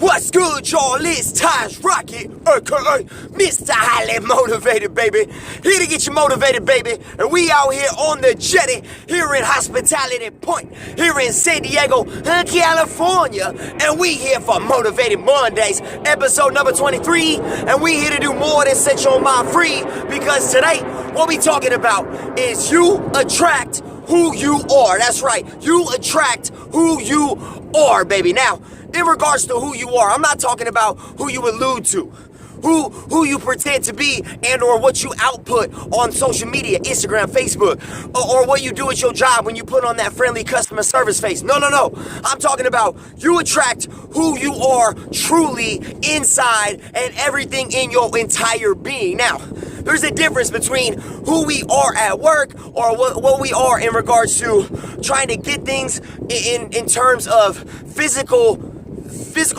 What's good, y'all? It's Taj Rockitt, aka Mr. Highly Motivated, baby. Here to get you motivated, baby. And we out here on the Jetty, here in Hospitality Point, here in San Diego, California. And we here for Motivated Mondays, episode number 23. And we here to do more than set your mind free. Because today, what we talking about is you attract who you are. That's right. You attract who you are, baby. Now, in regards to who you are, I'm not talking about who you allude to, who you pretend to be, and or what you output on social media, Instagram, Facebook, or what you do at your job when you put on that friendly customer service face. No. I'm talking about you attract who you are truly inside and everything in your entire being. Now, there's a difference between who we are at work or what we are in regards to trying to get things in terms of physical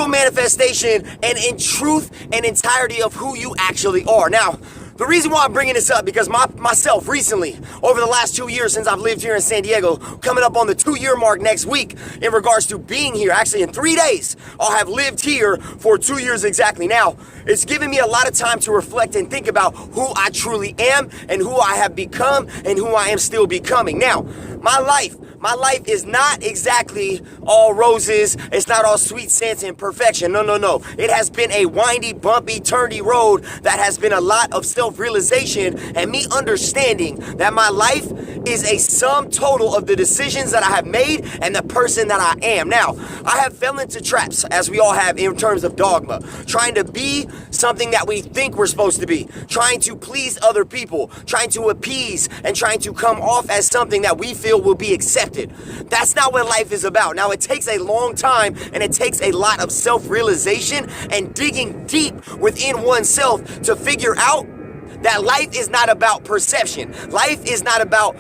manifestation and in truth and entirety of who you actually are. Now, the reason why I'm bringing this up, because myself recently, over the last 2 years since I've lived here in San Diego, coming up on the 2-year mark next week in regards to being here, actually in 3 days, I'll have lived here for 2 years exactly. Now, it's given me a lot of time to reflect and think about who I truly am and who I have become and who I am still becoming. Now, my life is not exactly all roses. It's not all sweet scents and perfection. No. It has been a windy, bumpy, turny road that has been a lot of self-realization and me understanding that my life is a sum total of the decisions that I have made and the person that I am. Now, I have fell into traps, as we all have in terms of dogma, trying to be something that we think we're supposed to be, trying to please other people, trying to appease and trying to come off as something that we feel will be accepted. That's not what life is about. Now, it takes a long time and it takes a lot of self-realization and digging deep within oneself to figure out that life is not about perception. Life is not about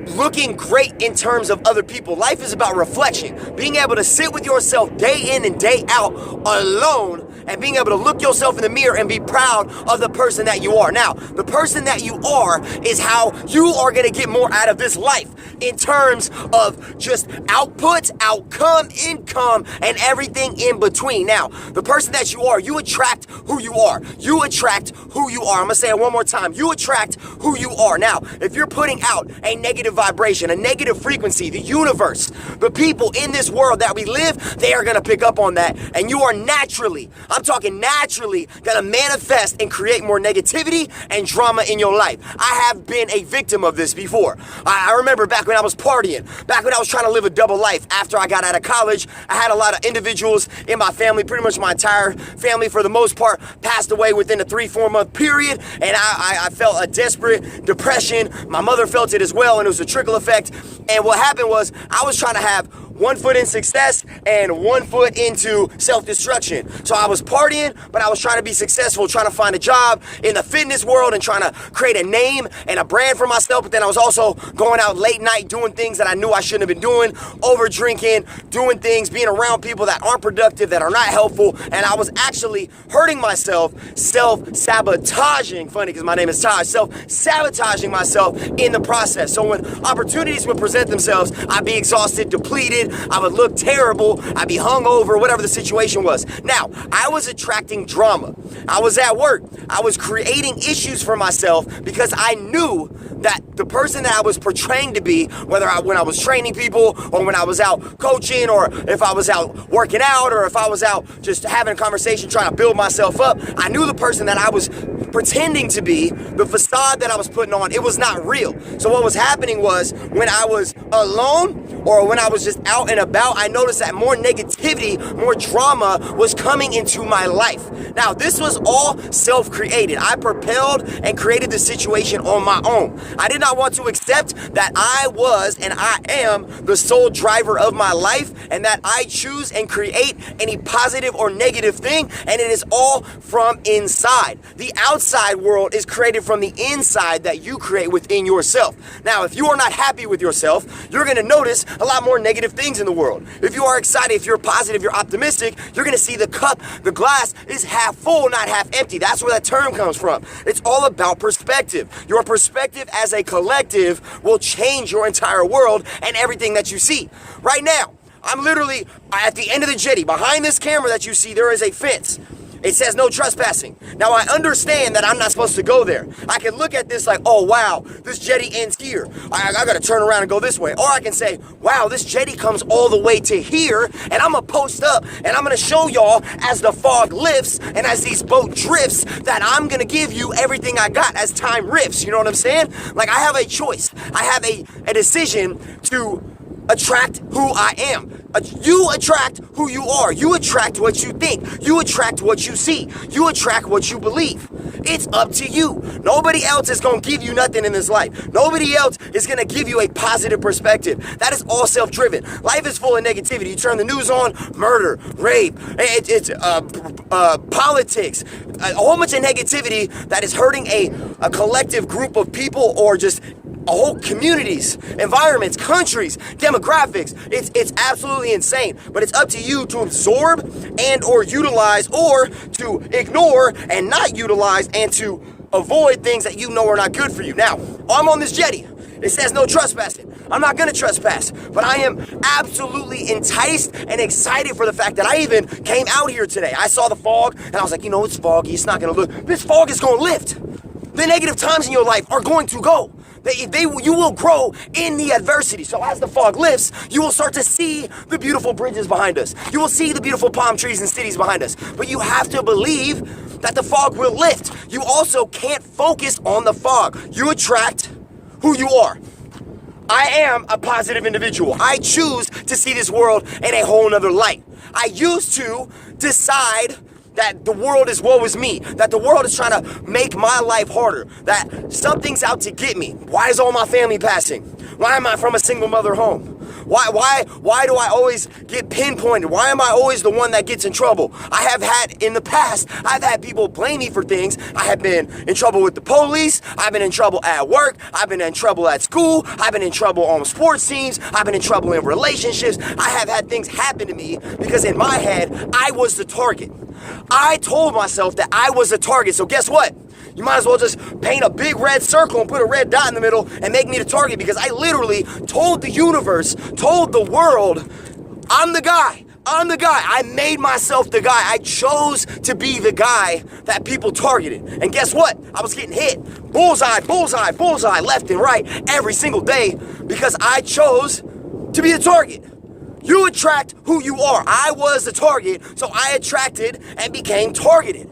looking great in terms of other people. Life is about reflection. Being able to sit with yourself day in and day out alone and being able to look yourself in the mirror and be proud of the person that you are. Now, the person that you are is how you are going to get more out of this life in terms of just output, outcome, income, and everything in between. Now, the person that you are, you attract who you are. You attract who you are. I'm going to say it one more time. You attract who you are. Now, if you're putting out a negative vibration, a negative frequency, the universe, the people in this world that we live, they are going to pick up on that. And you are naturally, I'm talking naturally, going to manifest and create more negativity and drama in your life. I have been a victim of this before. I remember back when I was partying, back when I was trying to live a double life after I got out of college. I had a lot of individuals in my family, pretty much my entire family for the most part, passed away within a 3-4 month period. And I felt a desperate depression. My mother felt it as well, and it was a trickle effect. And what happened was I was trying to have 1 foot in success and 1 foot into self-destruction. So I was partying, but I was trying to be successful, trying to find a job in the fitness world and trying to create a name and a brand for myself. But then I was also going out late night doing things that I knew I shouldn't have been doing, over drinking, doing things, being around people that aren't productive, that are not helpful. And I was actually hurting myself, self-sabotaging, funny because my name is Taj, self-sabotaging myself in the process. So when opportunities would present themselves, I'd be exhausted, depleted, I would look terrible, I'd be hungover, whatever the situation was. Now, I was attracting drama. I was at work. I was creating issues for myself because I knew that the person that I was portraying to be, when I was training people or when I was out coaching or if I was out working out or if I was out just having a conversation trying to build myself up, I knew the person that I was pretending to be, the facade that I was putting on, it was not real. So what was happening was when I was alone or when I was just out and about, I noticed that more negativity, more drama was coming into my life. Now, this was all self-created. I propelled and created the situation on my own. I did not want to accept that I was and I am the sole driver of my life and that I choose and create any positive or negative thing, and it is all from inside. The outside world is created from the inside that you create within yourself. Now, if you are not happy with yourself, you're going to notice a lot more negative things in the world. If you are excited, if you're positive, you're optimistic, you're going to see the cup, the glass is half full, not half empty. That's where that term comes from. It's all about perspective. Your perspective as a collective will change your entire world and everything that you see. Right now, I'm literally at the end of the jetty. Behind this camera that you see, there is a fence. It says no trespassing. Now I understand that I'm not supposed to go there. I can look at this like, oh wow, this jetty ends here. I gotta turn around and go this way. Or I can say, wow, this jetty comes all the way to here, and I'm gonna post up and I'm gonna show y'all as the fog lifts and as these boat drifts that I'm gonna give you everything I got as time rips. You know what I'm saying? Like I have a choice. I have a decision to attract who I am. You attract who you are. You attract what you think. You attract what you see. You attract what you believe. It's up to you. Nobody else is going to give you nothing in this life. Nobody else is going to give you a positive perspective. That is all self-driven. Life is full of negativity. You turn the news on, murder, rape, it's politics, a whole bunch of negativity that is hurting a collective group of people or just a whole communities, environments, countries, demographics. It's absolutely insane. But it's up to you to absorb and or utilize, or to ignore and not utilize, and to avoid things that you know are not good for you. Now, I'm on this jetty. It says no trespassing. I'm not gonna trespass, but I am absolutely enticed and excited for the fact that I even came out here today. I saw the fog and I was like, you know, it's foggy, it's not gonna look. This fog is gonna lift. The negative times in your life are going to go. You will grow in the adversity. So as the fog lifts, you will start to see the beautiful bridges behind us. You will see the beautiful palm trees and cities behind us. But you have to believe that the fog will lift. You also can't focus on the fog. You attract who you are. I am a positive individual. I choose to see this world in a whole nother light. I used to decide that the world is woe is me, that the world is trying to make my life harder, that something's out to get me. Why is all my family passing? Why am I from a single mother home? Why do I always get pinpointed? Why am I always the one that gets in trouble? I have had, in the past, I've had people blame me for things. I have been in trouble with the police. I've been in trouble at work. I've been in trouble at school. I've been in trouble on sports teams. I've been in trouble in relationships. I have had things happen to me because in my head, I was the target. I told myself that I was the target. So guess what? You might as well just paint a big red circle and put a red dot in the middle and make me the target, because I literally told the universe, told the world, I'm the guy. I'm the guy. I made myself the guy. I chose to be the guy that people targeted. And guess what? I was getting hit. Bullseye, bullseye, bullseye, left and right every single day because I chose to be the target. You attract who you are. I was the target, so I attracted and became targeted.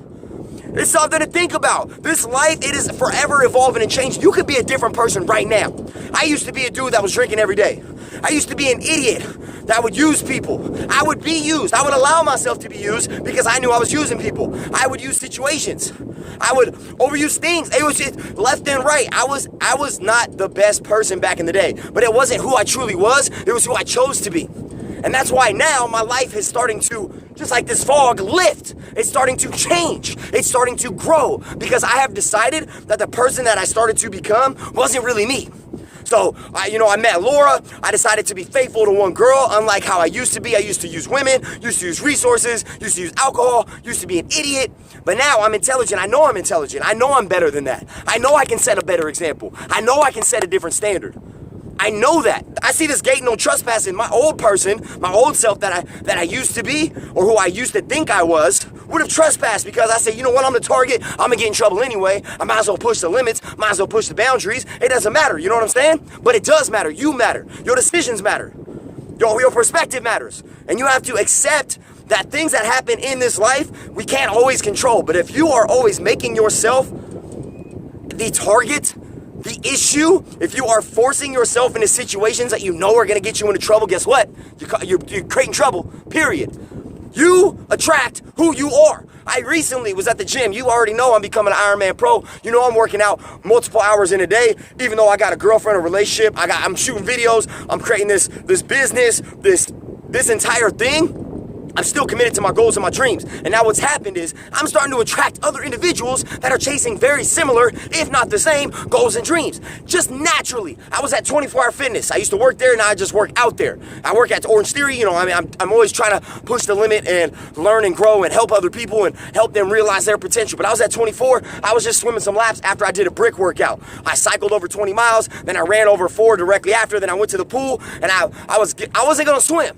It's something to think about. This life, it is forever evolving and changing. You could be a different person right now. I used to be a dude that was drinking every day. I used to be an idiot that would use people. I would be used. I would allow myself to be used because I knew I was using people. I would use situations. I would overuse things. It was just left and right. I was not the best person back in the day, but it wasn't who I truly was. It was who I chose to be. And that's why now my life is starting to, just like this fog, lift. It's starting to change. It's starting to grow because I have decided that the person that I started to become wasn't really me. So, I met Laura. I decided to be faithful to one girl, unlike how I used to be. I used to use women, used to use resources, used to use alcohol, used to be an idiot. But now I'm intelligent. I know I'm intelligent. I know I'm better than that. I know I can set a better example. I know I can set a different standard. I know that. I see this gate no trespassing. My old person, my old self that I used to be, or who I used to think I was, would have trespassed because I said, you know what, I'm the target. I'm gonna get in trouble anyway. I might as well push the limits. Might as well push the boundaries. It doesn't matter. You know what I'm saying? But it does matter. You matter. Your decisions matter. Your perspective matters. And you have to accept that things that happen in this life, we can't always control. But if you are always making yourself the target, the issue, if you are forcing yourself into situations that you know are going to get you into trouble, guess what? You're creating trouble, period. You attract who you are. I recently was at the gym. You already know I'm becoming an Ironman pro. You know I'm working out multiple hours in a day, even though I got a girlfriend, a relationship. I'm shooting videos. I'm creating this business, this entire thing. I'm still committed to my goals and my dreams. And now what's happened is I'm starting to attract other individuals that are chasing very similar, if not the same, goals and dreams. Just naturally. I was at 24 Hour Fitness. I used to work there, and I just work out there. I work at Orange Theory. I'm always trying to push the limit and learn and grow and help other people and help them realize their potential. But I was at 24. I was just swimming some laps after I did a brick workout. I cycled over 20 miles. Then I ran over 4 directly after. Then I went to the pool, and I wasn't going to swim.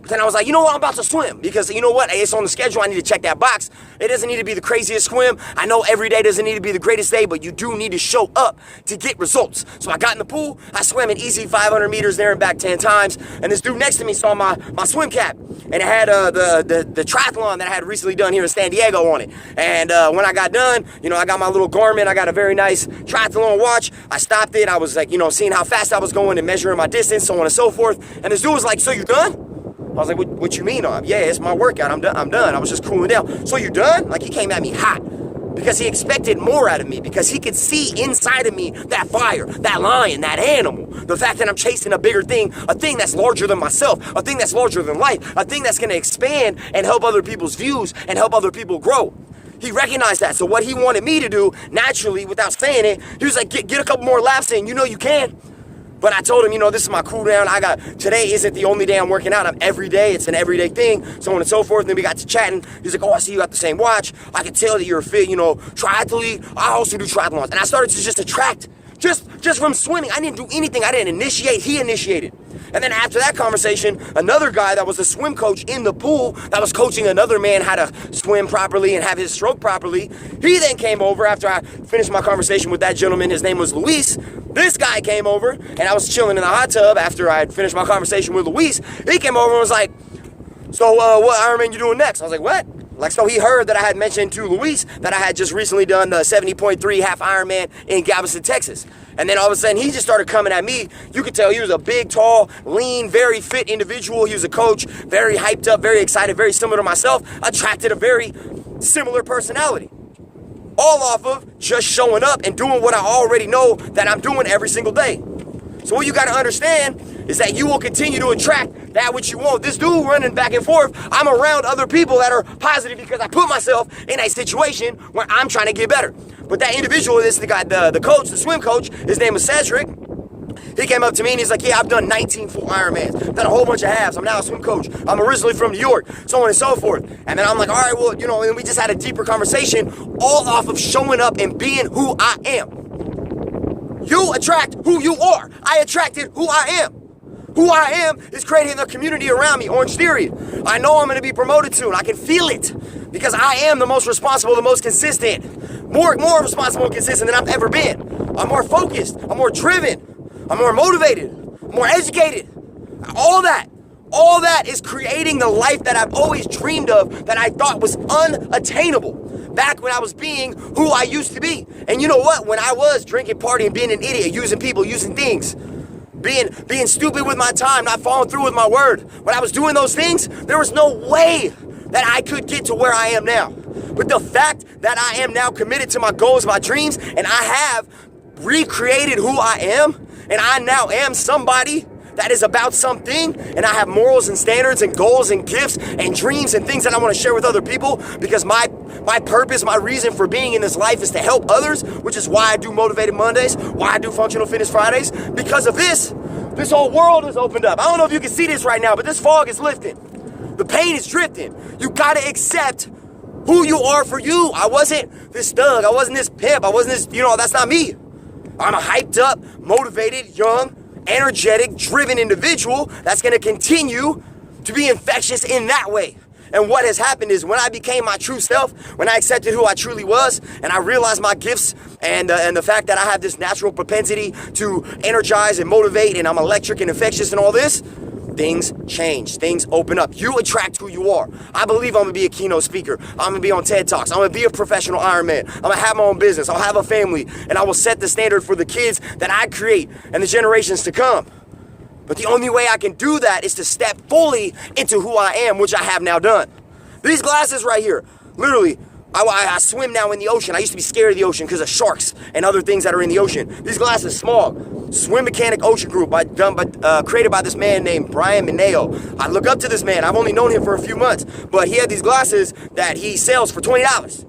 But then I was like, you know what, I'm about to swim because you know what, it's on the schedule, I need to check that box. It doesn't need to be the craziest swim. I know every day doesn't need to be the greatest day, but you do need to show up to get results. So I got in the pool, I swam an easy 500 meters there and back 10 times, and this dude next to me saw my swim cap, and it had the triathlon that I had recently done here in San Diego on it. And when I got done, you know, I got my little Garmin, I got a very nice triathlon watch. I stopped it, I was like, you know, seeing how fast I was going and measuring my distance, so on and so forth. And this dude was like, so you done? I was like, what you mean, Yeah, it's my workout. I'm done. I was just cooling down. So you done? Like, he came at me hot because he expected more out of me, because he could see inside of me that fire, that lion, that animal. The fact that I'm chasing a bigger thing, a thing that's larger than myself, a thing that's larger than life, a thing that's going to expand and help other people's views and help other people grow. He recognized that. So what he wanted me to do, naturally, without saying it, he was like, get a couple more laps in. You know you can. But I told him, you know, this is my cool down. Today isn't the only day I'm working out. I'm every day. It's an everyday thing, so on and so forth. And then we got to chatting. He's like, oh, I see you got the same watch. I can tell that you're a fit, you know, triathlete. I also do triathlons. And I started to just attract, just from swimming. I didn't do anything. I didn't initiate. He initiated. And then after that conversation, another guy that was a swim coach in the pool that was coaching another man how to swim properly and have his stroke properly, he then came over after I finished my conversation with that gentleman. His name was Luis. This guy came over, and I was chilling in the hot tub after I had finished my conversation with Luis. He came over and was like, so what Ironman you doing next? I was like, what? Like, so he heard that I had mentioned to Luis that I had just recently done the 70.3 half Ironman in Galveston, Texas. And then all of a sudden, he just started coming at me. You could tell he was a big, tall, lean, very fit individual. He was a coach, very hyped up, very excited, very similar to myself, attracted a very similar personality. All off of just showing up and doing what I already know that I'm doing every single day. So what you got to understand is that you will continue to attract that which you want. This dude running back and forth, I'm around other people that are positive because I put myself in a situation where I'm trying to get better. But that individual, this the guy, the coach, the swim coach, his name was Cedric. He came up to me and he's like, yeah, I've done 19 full Ironmans, done a whole bunch of halves. I'm now a swim coach. I'm originally from New York, so on and so forth. And then I'm like, all right, well, you know, and we just had a deeper conversation all off of showing up and being who I am. You attract who you are. I attracted who I am. Who I am is creating the community around me, Orange Theory. I know I'm going to be promoted soon. I can feel it because I am the most responsible, the most consistent, more responsible and consistent than I've ever been. I'm more focused. I'm more driven. I'm more motivated. I'm more educated. All that is creating the life that I've always dreamed of that I thought was unattainable back when I was being who I used to be. And you know what? When I was drinking, partying, being an idiot, using people, using things, being stupid with my time, not following through with my word, when I was doing those things, there was no way that I could get to where I am now. But the fact that I am now committed to my goals, my dreams, and I have recreated who I am, and I now am somebody that is about something, and I have morals and standards and goals and gifts and dreams and things that I want to share with other people, because my purpose, my reason for being in this life is to help others, which is why I do Motivated Mondays, why I do Functional Fitness Fridays. Because of this whole world has opened up. I don't know if you can see this right now, but this fog is lifting. The pain is drifting. You gotta accept who you are for you. I wasn't this thug, I wasn't this pimp, I wasn't this, that's not me. I'm a hyped up, motivated, young, energetic, driven individual that's going to continue to be infectious in that way. And what has happened is when I became my true self, when I accepted who I truly was, and I realized my gifts and the fact that I have this natural propensity to energize and motivate, and I'm electric and infectious and all this, things change, things open up. You attract who you are. I believe I'm gonna be a keynote speaker. I'm gonna be on TED Talks. I'm gonna be a professional Ironman. I'm gonna have my own business. I'll have a family, and I will set the standard for the kids that I create and the generations to come. But the only way I can do that is to step fully into who I am, which I have now done. These glasses right here, literally, I swim now in the ocean. I used to be scared of the ocean because of sharks and other things that are in the ocean. These glasses, small. Swim Mechanic Ocean Group, created by this man named Brian Mineo. I look up to this man. I've only known him for a few months, but he had these glasses that he sells for $20.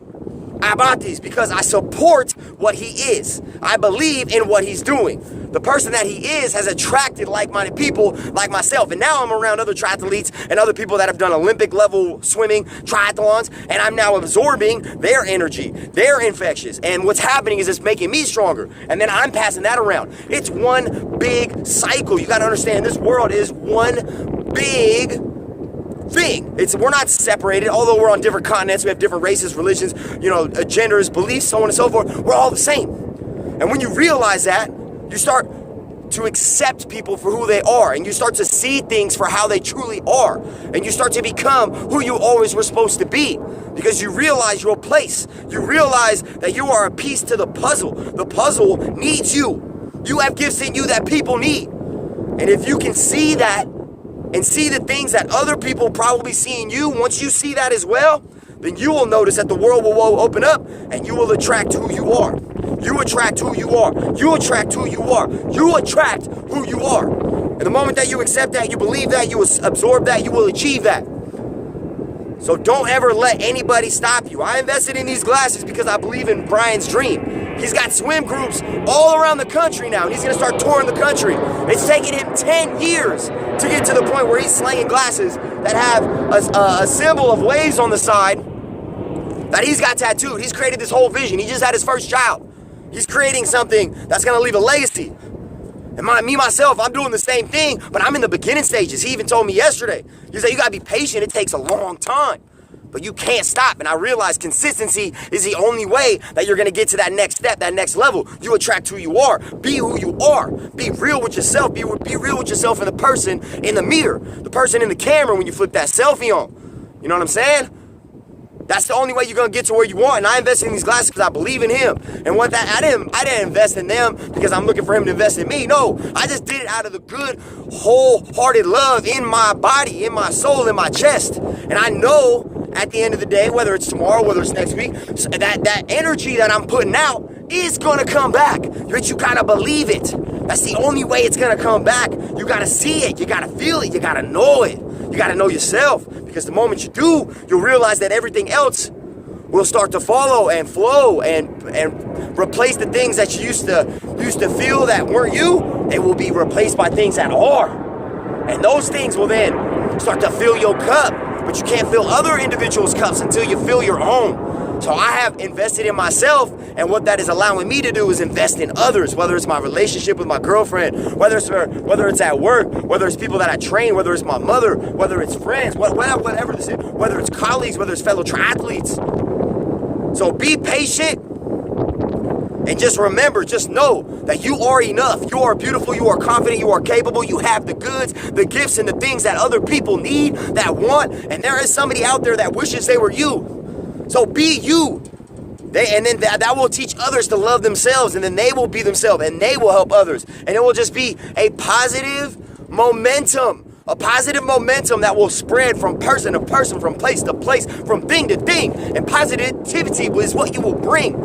I bought these because I support what he is. I believe in what he's doing. The person that he is has attracted like-minded people like myself. And now I'm around other triathletes and other people that have done Olympic level swimming, triathlons, and I'm now absorbing their energy. They're infectious. And what's happening is it's making me stronger. And then I'm passing that around. It's one big cycle. You got to understand, this world is one big thing. We're not separated, although we're on different continents, we have different races, religions, genders, beliefs, so on and so forth. We're all the same. And when you realize that, you start to accept people for who they are, and you start to see things for how they truly are, and you start to become who you always were supposed to be, because you realize your place. You realize that you are a piece to the puzzle. The puzzle needs you. You have gifts in you that people need. And if you can see that and see the things that other people probably see in you, once you see that as well, then you will notice that the world will open up and you will attract who you are. You attract who you are. You attract who you are. You attract who you are. And the moment that you accept that, you believe that, you absorb that, you will achieve that. So don't ever let anybody stop you. I invested in these glasses because I believe in Brian's dream. He's got swim groups all around the country now, and he's going to start touring the country. It's taken him 10 years to get to the point where he's slanging glasses that have a symbol of waves on the side that he's got tattooed. He's created this whole vision. He just had his first child. He's creating something that's going to leave a legacy. And myself, I'm doing the same thing, but I'm in the beginning stages. He even told me yesterday, he said, you got to be patient. It takes a long time, but you can't stop. And I realized consistency is the only way that you're going to get to that next step, that next level. You attract who you are. Be who you are. Be real with yourself. Be real with yourself and the person in the mirror, the person in the camera when you flip that selfie on. You know what I'm saying? That's the only way you're going to get to where you want. And I invested in these glasses because I believe in him. And what that, I didn't invest in them because I'm looking for him to invest in me. No, I just did it out of the good, wholehearted love in my body, in my soul, in my chest. And I know at the end of the day, whether it's tomorrow, whether it's next week, that energy that I'm putting out is going to come back. But you got to believe it. That's the only way it's going to come back. You got to see it. You got to feel it. You got to know it. You got to know yourself, because the moment you do, you'll realize that everything else will start to follow and flow and replace the things that you used to feel that weren't you. They will be replaced by things that are. And those things will then start to fill your cup, but you can't fill other individuals' cups until you fill your own. So I have invested in myself, and what that is allowing me to do is invest in others, whether it's my relationship with my girlfriend, whether it's at work, whether it's people that I train, whether it's my mother, whether it's friends, whatever this is, whether it's colleagues, whether it's fellow triathletes. So be patient, and just remember, just know that you are enough. You are beautiful, you are confident, you are capable, you have the goods, the gifts, and the things that other people need, that want, and there is somebody out there that wishes they were you. So be you. And then that will teach others to love themselves, and then they will be themselves, and they will help others. And it will just be a positive momentum that will spread from person to person, from place to place, from thing to thing. And positivity is what you will bring.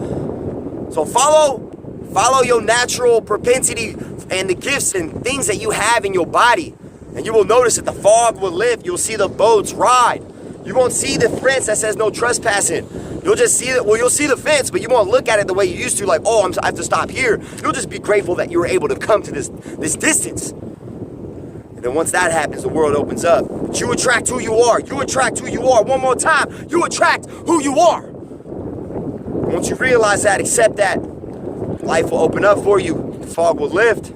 So follow your natural propensity and the gifts and things that you have in your body. And you will notice that the fog will lift. You'll see the boats ride. You won't see the fence that says no trespassing. You'll just see it. Well, you'll see the fence, but you won't look at it the way you used to, like, oh, I have to stop here. You'll just be grateful that you were able to come to this distance. And then once that happens, the world opens up. But you attract who you are. You attract who you are. One more time. You attract who you are. And once you realize that, accept that, life will open up for you. The fog will lift.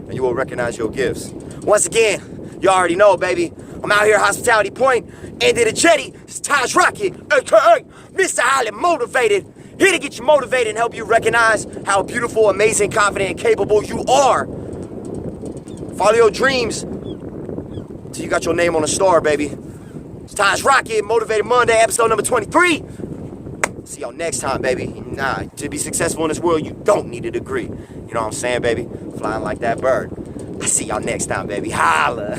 And you will recognize your gifts. Once again, you already know, baby. I'm out here at Hospitality Point, and at the Jetty. It's Taj Rockitt, aka Mr. Highly Motivated. Here to get you motivated and help you recognize how beautiful, amazing, confident, and capable you are. Follow your dreams till you got your name on a star, baby. It's Taj Rockitt, Motivated Monday, episode number 23. See y'all next time, baby. Nah, to be successful in this world, you don't need a degree. You know what I'm saying, baby? Flying like that bird. I see y'all next time, baby. Holla.